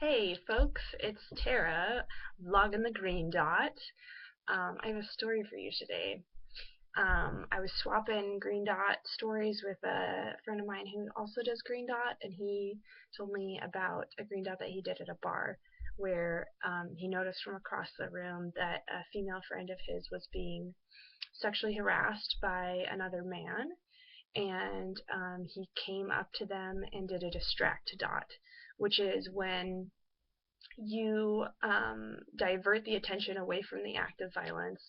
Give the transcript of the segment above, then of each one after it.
Hey folks, it's Tara, logging the green dot. I have a story for you today. I was swapping green dot stories with a friend of mine who also does green dot, and he told me about a green dot that he did at a bar where he noticed from across the room that a female friend of his was being sexually harassed by another man, and he came up to them and did a distract dot, which is when you divert the attention away from the act of violence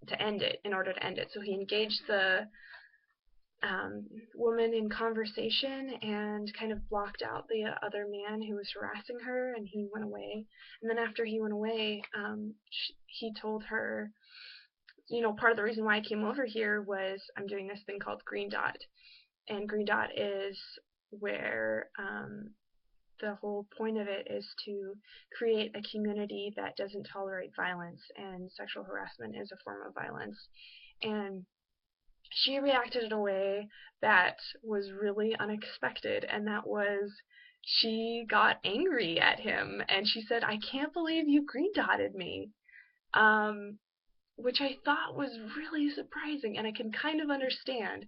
to end it, in order to end it. So he engaged the woman in conversation and kind of blocked out the other man who was harassing her, and he went away. And then after he went away, he told her, part of the reason why I came over here was I'm doing this thing called Green Dot. And Green Dot is where the whole point of it is to create a community that doesn't tolerate violence, and sexual harassment is a form of violence. And she reacted in a way that was really unexpected, and that was she got angry at him, and she said, "I can't believe you green dotted me," which I thought was really surprising, and I can kind of understand.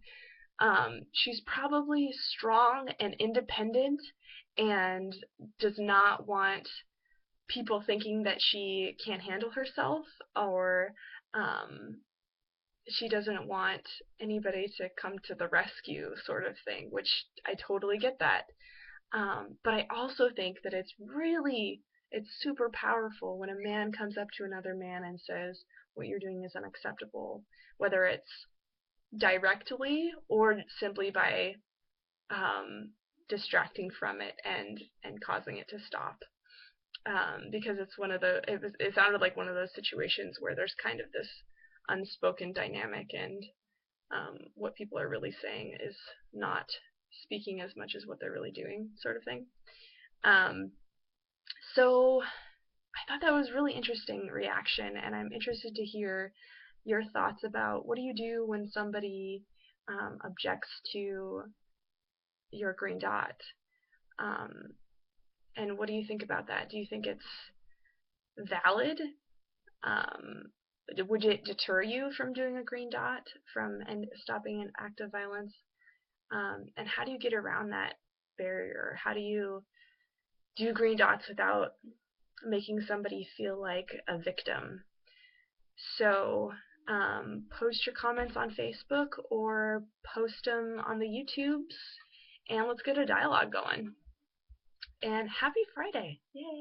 She's probably strong and independent and does not want people thinking that she can't handle herself, or um, she doesn't want anybody to come to the rescue, sort of thing, which I totally get that. But I also think that it's super powerful when a man comes up to another man and says, what you're doing is unacceptable, whether it's directly or simply by distracting from it and causing it to stop. Because it sounded like one of those situations where there's kind of this unspoken dynamic, and what people are really saying is not speaking as much as what they're really doing, sort of thing. Um, so I thought that was really interesting reaction, and I'm interested to hear your thoughts about what do you do when somebody objects to your green dot, um, and what do you think about that? Do you think it's valid? Um, would it deter you from doing a green dot, from and stopping an act of violence? And how do you get around that barrier? How do you do green dots without making somebody feel like a victim? So post your comments on Facebook or post them on the YouTubes, and let's get a dialogue going. And happy Friday! Yay!